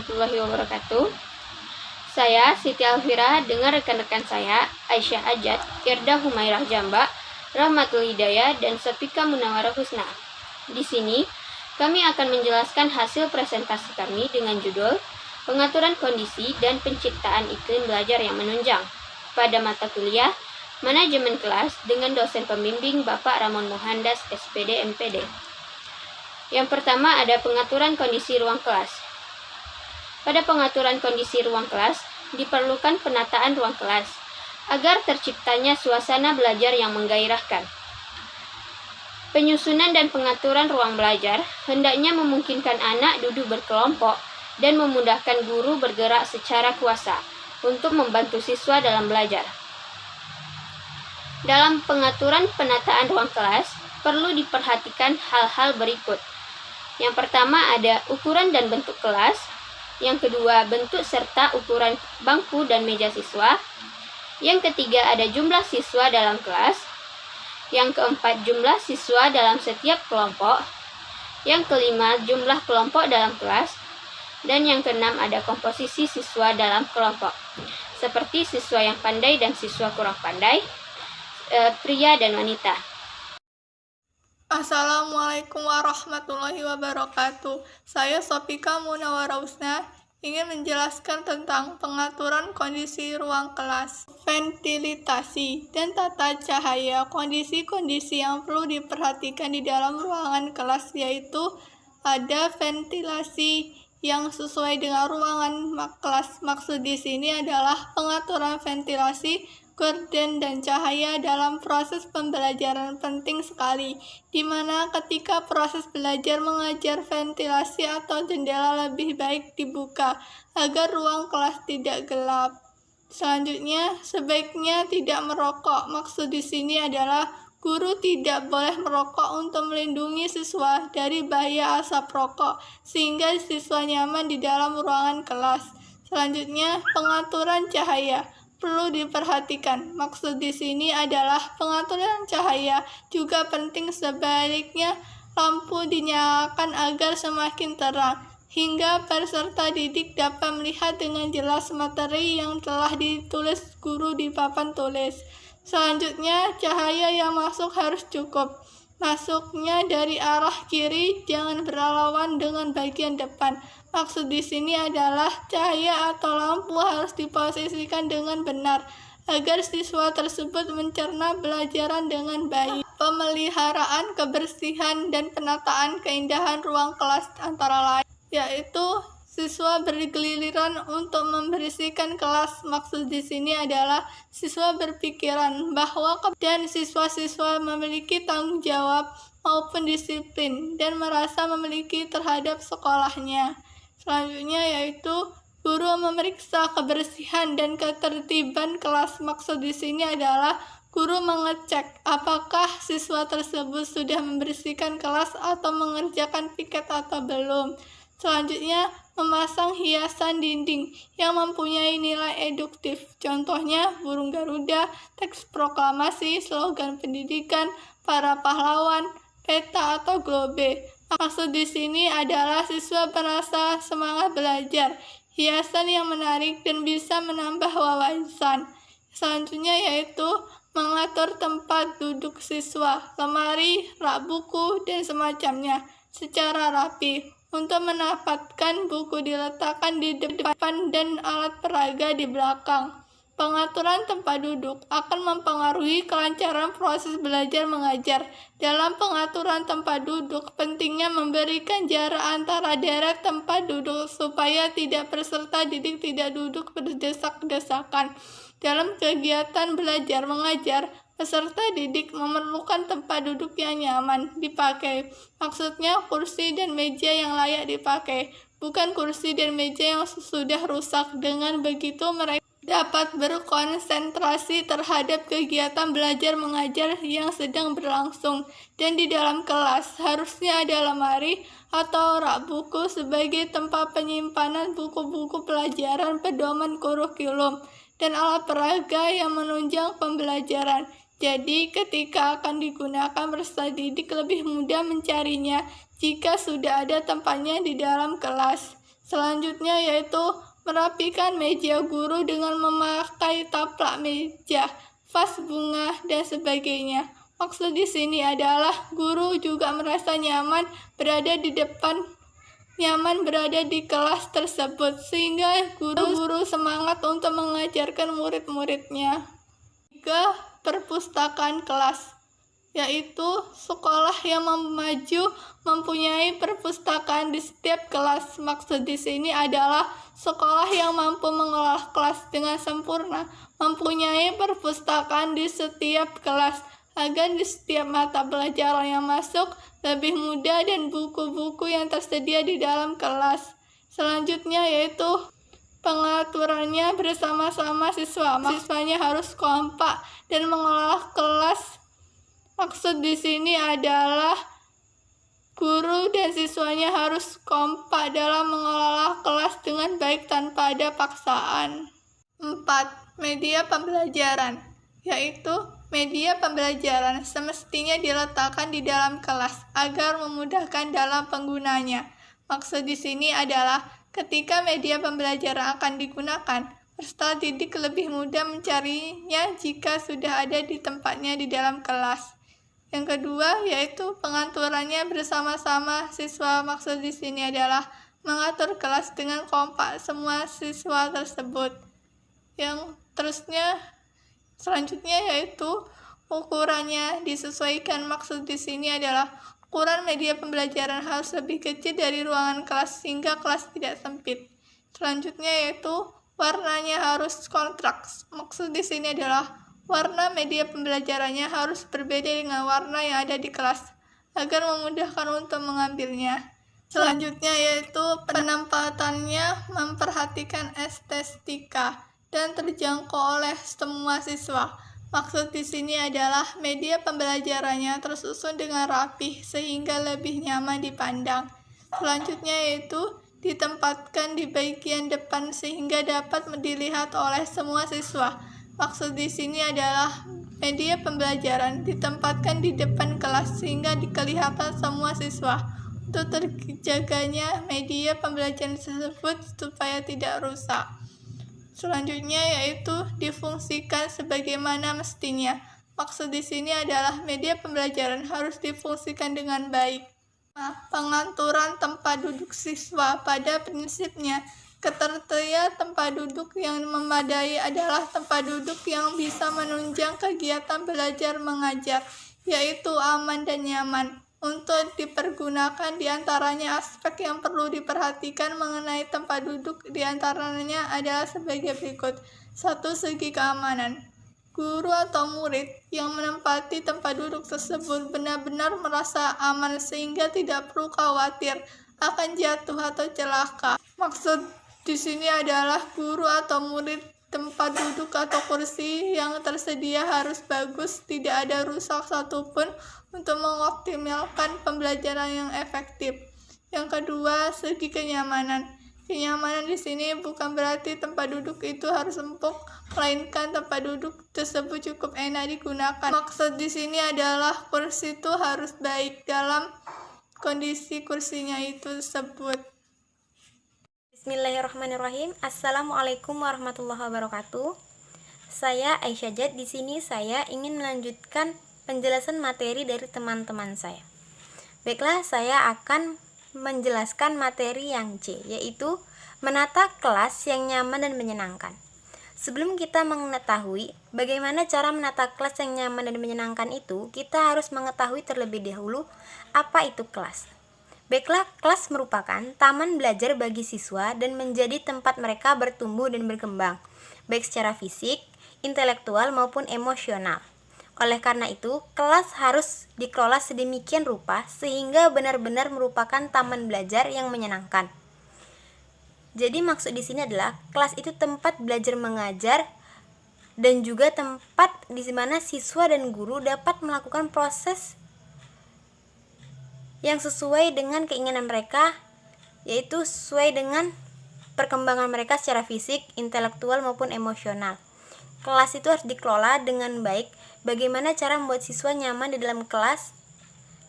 warahmatullahi wabarakatuh. Saya Siti Alfira dengan rekan-rekan saya Aisyah Ajat, Irda Humairah Jamba, Rahmatul Hidayah, dan Sofika Munawarah Husna. Di sini kami akan menjelaskan hasil presentasi kami dengan judul Pengaturan Kondisi dan Penciptaan Iklim Belajar yang Menunjang pada mata kuliah Manajemen Kelas dengan dosen pembimbing Bapak Ramon Mohandas, SPD MPD. Yang pertama ada pengaturan kondisi ruang kelas. Pada pengaturan kondisi ruang kelas, diperlukan penataan ruang kelas agar terciptanya suasana belajar yang menggairahkan. Penyusunan dan pengaturan ruang belajar hendaknya memungkinkan anak duduk berkelompok dan memudahkan guru bergerak secara kuasa untuk membantu siswa dalam belajar. Dalam pengaturan penataan ruang kelas, perlu diperhatikan hal-hal berikut. Yang pertama ada ukuran dan bentuk kelas. Yang kedua, bentuk serta ukuran bangku dan meja siswa. Yang ketiga, ada jumlah siswa dalam kelas. Yang keempat, jumlah siswa dalam setiap kelompok. Yang kelima, jumlah kelompok dalam kelas. Dan yang keenam, ada komposisi siswa dalam kelompok, seperti siswa yang pandai dan siswa kurang pandai, pria dan wanita. Assalamualaikum warahmatullahi wabarakatuh. Saya Sofika Munawarah Husna ingin menjelaskan tentang pengaturan kondisi ruang kelas, ventilasi, dan tata cahaya. Kondisi-kondisi yang perlu diperhatikan di dalam ruangan kelas yaitu ada ventilasi yang sesuai dengan ruangan kelas. Maksud di sini adalah pengaturan ventilasi, gorden, dan cahaya dalam proses pembelajaran penting sekali, di mana ketika proses belajar mengajar ventilasi atau jendela lebih baik dibuka agar ruang kelas tidak gelap. Selanjutnya, sebaiknya tidak merokok. Maksud di sini adalah guru tidak boleh merokok untuk melindungi siswa dari bahaya asap rokok, sehingga siswa nyaman di dalam ruangan kelas. Selanjutnya, pengaturan cahaya perlu diperhatikan. Maksud di sini adalah pengaturan cahaya juga penting, sebaliknya lampu dinyalakan agar semakin terang hingga peserta didik dapat melihat dengan jelas materi yang telah ditulis guru di papan tulis. Selanjutnya, cahaya yang masuk harus cukup. Masuknya dari arah kiri, jangan berlawanan dengan bagian depan. Maksud di sini adalah cahaya atau lampu harus diposisikan dengan benar agar siswa tersebut mencerna pelajaran dengan baik. Pemeliharaan kebersihan dan penataan keindahan ruang kelas antara lain, yaitu siswa bergiliran untuk membersihkan kelas. Maksud di sini adalah siswa berpikiran bahwa dan siswa-siswa memiliki tanggung jawab maupun disiplin dan merasa memiliki terhadap sekolahnya. Selanjutnya yaitu guru memeriksa kebersihan dan ketertiban kelas. Maksud di sini adalah guru mengecek apakah siswa tersebut sudah membersihkan kelas atau mengerjakan piket atau belum. Selanjutnya, memasang hiasan dinding yang mempunyai nilai eduktif. Contohnya, burung Garuda, teks proklamasi, slogan pendidikan, para pahlawan, peta atau globe. Maksud di sini adalah siswa merasa semangat belajar, hiasan yang menarik dan bisa menambah wawasan. Selanjutnya yaitu mengatur tempat duduk siswa, lemari, rak buku, dan semacamnya secara rapi. Untuk mendapatkan buku diletakkan di depan dan alat peraga di belakang. Pengaturan tempat duduk akan mempengaruhi kelancaran proses belajar mengajar. Dalam pengaturan tempat duduk, pentingnya memberikan jarak antara deret tempat duduk supaya peserta didik tidak duduk berdesak-desakan. Dalam kegiatan belajar mengajar, peserta didik memerlukan tempat duduk yang nyaman dipakai. Maksudnya kursi dan meja yang layak dipakai, bukan kursi dan meja yang sudah rusak. Dengan begitu mereka dapat berkonsentrasi terhadap kegiatan belajar mengajar yang sedang berlangsung. Dan di dalam kelas harusnya ada lemari atau rak buku sebagai tempat penyimpanan buku-buku pelajaran pedoman kurikulum dan alat peraga yang menunjang pembelajaran. Jadi ketika akan digunakan, peserta didik lebih mudah mencarinya jika sudah ada tempatnya di dalam kelas. Selanjutnya yaitu merapikan meja guru dengan memakai taplak meja, vas bunga, dan sebagainya. Maksud di sini adalah guru juga merasa nyaman berada di kelas tersebut, sehingga guru semangat untuk mengajarkan murid-muridnya. 3. Perpustakaan kelas, yaitu sekolah yang maju mempunyai perpustakaan di setiap kelas. Maksud di sini adalah sekolah yang mampu mengelola kelas dengan sempurna, mempunyai perpustakaan di setiap kelas, agar di setiap mata pelajaran yang masuk lebih mudah dan buku-buku yang tersedia di dalam kelas. Selanjutnya yaitu pengaturannya bersama-sama siswa. Siswanya harus kompak dan mengelola kelas. Maksud di sini adalah guru dan siswanya harus kompak dalam mengelola kelas dengan baik tanpa ada paksaan. 4. Media pembelajaran, yaitu media pembelajaran semestinya diletakkan di dalam kelas agar memudahkan dalam penggunanya. Maksud di sini adalah ketika media pembelajaran akan digunakan, peserta didik lebih mudah mencarinya jika sudah ada di tempatnya di dalam kelas. Yang kedua yaitu pengaturannya bersama-sama siswa. Maksud di sini adalah mengatur kelas dengan kompak semua siswa tersebut. Yang selanjutnya yaitu ukurannya disesuaikan. Maksud di sini adalah ukuran media pembelajaran harus lebih kecil dari ruangan kelas sehingga kelas tidak sempit. Selanjutnya yaitu warnanya harus kontras. Maksud di sini adalah warna media pembelajarannya harus berbeda dengan warna yang ada di kelas agar memudahkan untuk mengambilnya. Selanjutnya yaitu penempatannya memperhatikan estetika dan terjangkau oleh semua siswa. Maksud di sini adalah media pembelajarannya tersusun dengan rapih sehingga lebih nyaman dipandang. Selanjutnya yaitu ditempatkan di bagian depan sehingga dapat dilihat oleh semua siswa. Maksud di sini adalah media pembelajaran ditempatkan di depan kelas sehingga kelihatan semua siswa. Untuk terjaganya media pembelajaran tersebut supaya tidak rusak. Selanjutnya yaitu difungsikan sebagaimana mestinya. Maksud di sini adalah media pembelajaran harus difungsikan dengan baik. Pengaturan tempat duduk siswa. Pada prinsipnya, ketertarian tempat duduk yang memadai adalah tempat duduk yang bisa menunjang kegiatan belajar mengajar, yaitu aman dan nyaman. Untuk dipergunakan diantaranya aspek yang perlu diperhatikan mengenai tempat duduk diantaranya adalah sebagai berikut. 1. Segi keamanan. Guru atau murid yang menempati tempat duduk tersebut benar-benar merasa aman sehingga tidak perlu khawatir akan jatuh atau celaka. Maksud di sini adalah guru atau murid tempat duduk atau kursi yang tersedia harus bagus, tidak ada rusak satupun untuk mengoptimalkan pembelajaran yang efektif. Yang kedua, segi kenyamanan. Kenyamanan di sini bukan berarti tempat duduk itu harus empuk, melainkan tempat duduk tersebut cukup enak digunakan. Maksud di sini adalah kursi itu harus baik dalam kondisi kursinya itu tersebut. Bismillahirrahmanirrahim. Assalamualaikum warahmatullahi wabarakatuh. Saya Aisyah Jad. Di sini saya ingin melanjutkan penjelasan materi dari teman-teman saya. Baiklah, saya akan menjelaskan materi yang C, yaitu menata kelas yang nyaman dan menyenangkan. Sebelum kita mengetahui bagaimana cara menata kelas yang nyaman dan menyenangkan itu, kita harus mengetahui terlebih dahulu apa itu kelas. Baiklah, kelas merupakan taman belajar bagi siswa dan menjadi tempat mereka bertumbuh dan berkembang, baik secara fisik, intelektual maupun emosional. Oleh karena itu, kelas harus dikelola sedemikian rupa sehingga benar-benar merupakan taman belajar yang menyenangkan. Jadi maksud di sini adalah kelas itu tempat belajar mengajar dan juga tempat di mana siswa dan guru dapat melakukan proses yang sesuai dengan keinginan mereka, yaitu sesuai dengan perkembangan mereka secara fisik, intelektual maupun emosional. Kelas itu harus dikelola dengan baik. Bagaimana cara membuat siswa nyaman di dalam kelas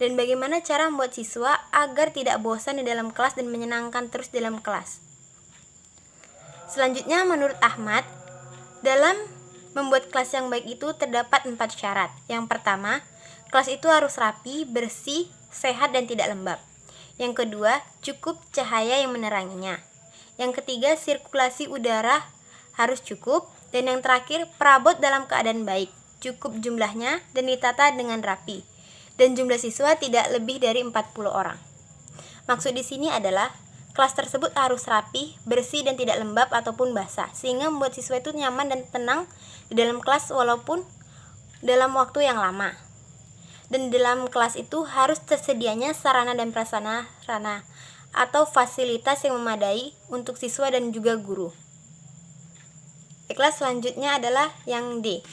dan bagaimana cara membuat siswa agar tidak bosan di dalam kelas dan menyenangkan terus di dalam kelas. Selanjutnya, menurut Ahmad, dalam membuat kelas yang baik itu terdapat 4 syarat. Yang pertama, kelas itu harus rapi, bersih, sehat, dan tidak lembab. Yang kedua, cukup cahaya yang meneranginya. Yang ketiga, sirkulasi udara harus cukup. Dan yang terakhir, perabot dalam keadaan baik, cukup jumlahnya dan ditata dengan rapi. Dan jumlah siswa tidak lebih dari 40 orang. Maksud di sini adalah kelas tersebut harus rapi, bersih, dan tidak lembab ataupun basah, sehingga membuat siswa itu nyaman dan tenang di dalam kelas walaupun dalam waktu yang lama. Dan dalam kelas itu harus tersedianya sarana dan prasarana atau fasilitas yang memadai untuk siswa dan juga guru. Baiklah, selanjutnya adalah yang D,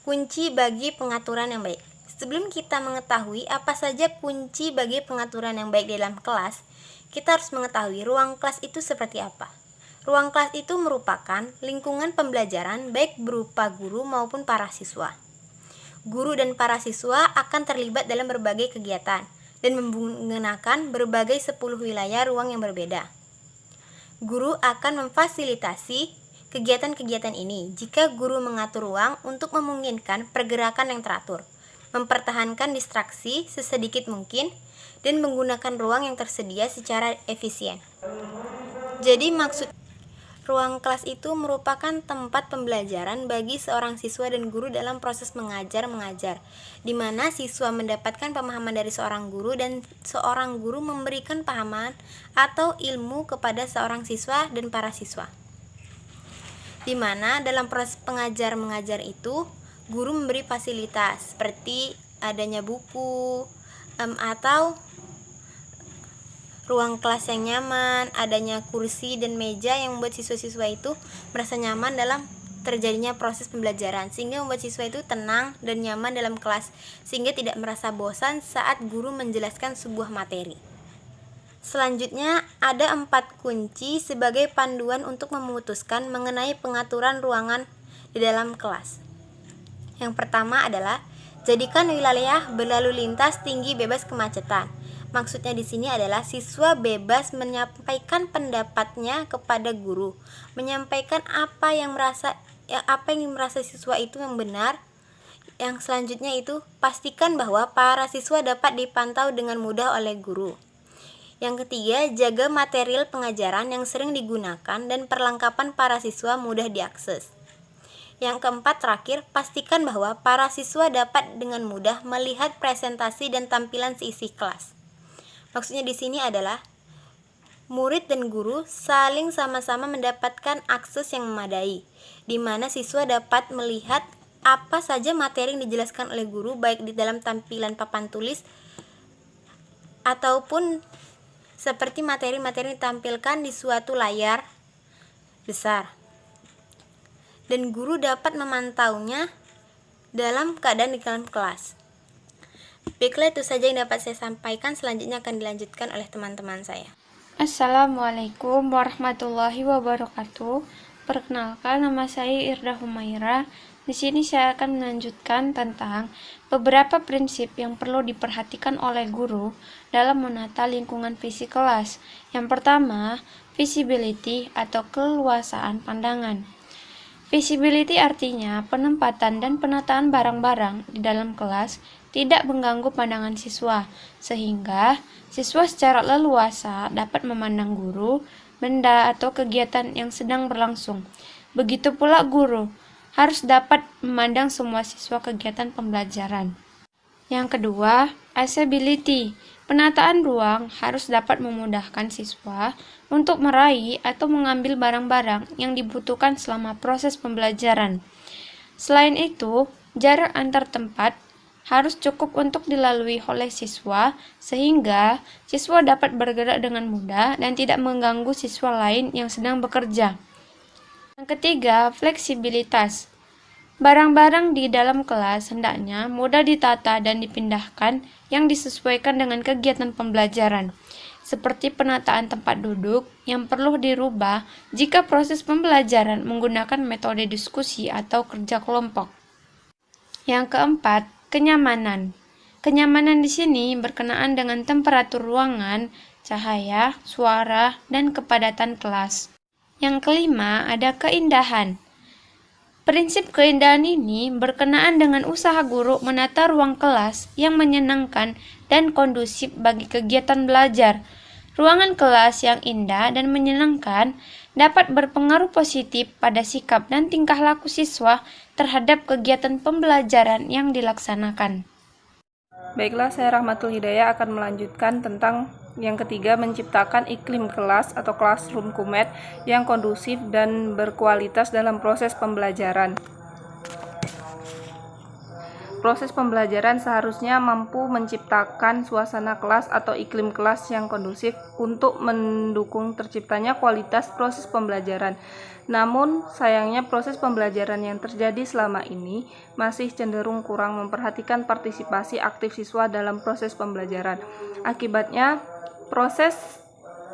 kunci bagi pengaturan yang baik. Sebelum kita mengetahui apa saja kunci bagi pengaturan yang baik di dalam kelas, kita harus mengetahui ruang kelas itu seperti apa. Ruang kelas itu merupakan lingkungan pembelajaran baik berupa guru maupun para siswa. Guru dan para siswa akan terlibat dalam berbagai kegiatan dan menggunakan berbagai 10 wilayah ruang yang berbeda. Guru akan memfasilitasi kegiatan-kegiatan ini jika guru mengatur ruang untuk memungkinkan pergerakan yang teratur, mempertahankan distraksi sesedikit mungkin, dan menggunakan ruang yang tersedia secara efisien. Jadi maksud ruang kelas itu merupakan tempat pembelajaran bagi seorang siswa dan guru dalam proses mengajar-mengajar, di mana siswa mendapatkan pemahaman dari seorang guru dan seorang guru memberikan pahaman atau ilmu kepada seorang siswa dan para siswa. Di mana dalam proses pengajar-mengajar itu, guru memberi fasilitas seperti adanya buku atau ruang kelas yang nyaman, adanya kursi dan meja yang membuat siswa-siswa itu merasa nyaman dalam terjadinya proses pembelajaran, sehingga membuat siswa itu tenang dan nyaman dalam kelas, sehingga tidak merasa bosan saat guru menjelaskan sebuah materi. Selanjutnya, ada 4 kunci sebagai panduan untuk memutuskan mengenai pengaturan ruangan di dalam kelas. Yang pertama adalah jadikan wilayah berlalu lintas tinggi bebas kemacetan. Maksudnya di sini adalah siswa bebas menyampaikan pendapatnya kepada guru, menyampaikan apa yang merasa siswa itu yang benar. Yang selanjutnya itu pastikan bahwa para siswa dapat dipantau dengan mudah oleh guru. Yang ketiga, jaga material pengajaran yang sering digunakan dan perlengkapan para siswa mudah diakses. Yang keempat, terakhir, pastikan bahwa para siswa dapat dengan mudah melihat presentasi dan tampilan seisi kelas. Maksudnya di sini adalah murid dan guru saling sama-sama mendapatkan akses yang memadai, di mana siswa dapat melihat apa saja materi yang dijelaskan oleh guru baik di dalam tampilan papan tulis ataupun seperti materi-materi ditampilkan di suatu layar besar. Dan guru dapat memantaunya dalam keadaan di dalam kelas. Baiklah, itu saja yang dapat saya sampaikan. Selanjutnya akan dilanjutkan oleh teman-teman saya. Assalamualaikum warahmatullahi wabarakatuh. Perkenalkan, nama saya Irda Humaira. Di sini saya akan melanjutkan tentang beberapa prinsip yang perlu diperhatikan oleh guru dalam menata lingkungan fisik kelas. Yang pertama, visibility atau keluasaan pandangan. Visibility artinya penempatan dan penataan barang-barang di dalam kelas tidak mengganggu pandangan siswa, sehingga siswa secara leluasa dapat memandang guru, benda, atau kegiatan yang sedang berlangsung. Begitu pula guru harus dapat memandang semua siswa kegiatan pembelajaran. Yang kedua, accessibility. Penataan ruang harus dapat memudahkan siswa untuk meraih atau mengambil barang-barang yang dibutuhkan selama proses pembelajaran. Selain itu, jarak antar tempat harus cukup untuk dilalui oleh siswa, sehingga siswa dapat bergerak dengan mudah dan tidak mengganggu siswa lain yang sedang bekerja. Yang ketiga, fleksibilitas. Barang-barang di dalam kelas hendaknya mudah ditata dan dipindahkan yang disesuaikan dengan kegiatan pembelajaran, seperti penataan tempat duduk yang perlu dirubah jika proses pembelajaran menggunakan metode diskusi atau kerja kelompok. Yang keempat, kenyamanan. Kenyamanan di sini berkenaan dengan temperatur ruangan, cahaya, suara, dan kepadatan kelas. Yang kelima, ada keindahan. Prinsip keindahan ini berkenaan dengan usaha guru menata ruang kelas yang menyenangkan dan kondusif bagi kegiatan belajar. Ruangan kelas yang indah dan menyenangkan dapat berpengaruh positif pada sikap dan tingkah laku siswa terhadap kegiatan pembelajaran yang dilaksanakan. Baiklah, saya Rahmatul Hidayah akan melanjutkan tentang yang ketiga, menciptakan iklim kelas atau classroom kumet yang kondusif dan berkualitas dalam proses pembelajaran. Proses pembelajaran seharusnya mampu menciptakan suasana kelas atau iklim kelas yang kondusif untuk mendukung terciptanya kualitas proses pembelajaran. Namun, sayangnya proses pembelajaran yang terjadi selama ini masih cenderung kurang memperhatikan partisipasi aktif siswa dalam proses pembelajaran. Akibatnya, proses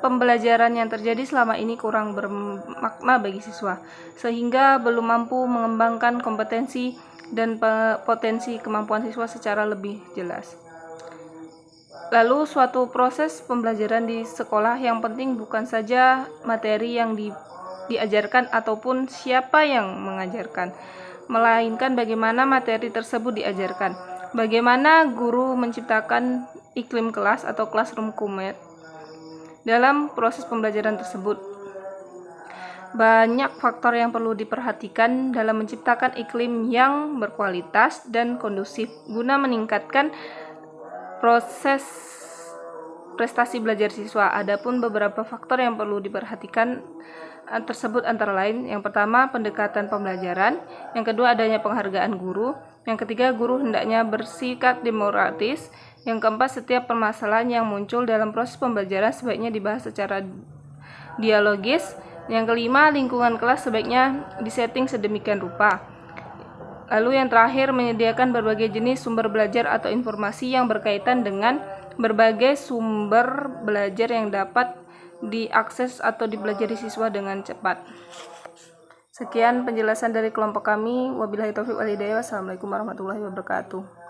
pembelajaran yang terjadi selama ini kurang bermakna bagi siswa, sehingga belum mampu mengembangkan kompetensi dan potensi kemampuan siswa secara lebih jelas. Lalu, suatu proses pembelajaran di sekolah yang penting bukan saja materi yang diajarkan ataupun siapa yang mengajarkan, melainkan bagaimana materi tersebut diajarkan. Bagaimana guru menciptakan iklim kelas atau classroom kumet dalam proses pembelajaran tersebut. Banyak faktor yang perlu diperhatikan dalam menciptakan iklim yang berkualitas dan kondusif guna meningkatkan proses prestasi belajar siswa. Adapun beberapa faktor yang perlu diperhatikan tersebut antara lain, yang pertama pendekatan pembelajaran, yang kedua adanya penghargaan guru, yang ketiga guru hendaknya bersikap demokratis, yang keempat setiap permasalahan yang muncul dalam proses pembelajaran sebaiknya dibahas secara dialogis, yang kelima lingkungan kelas sebaiknya disetting sedemikian rupa. Lalu yang terakhir menyediakan berbagai jenis sumber belajar atau informasi yang berkaitan dengan berbagai sumber belajar yang dapat diakses atau dipelajari siswa dengan cepat. Sekian penjelasan dari kelompok kami. Wabillahi taufiq wal hidayah. Wassalamualaikum warahmatullahi wabarakatuh.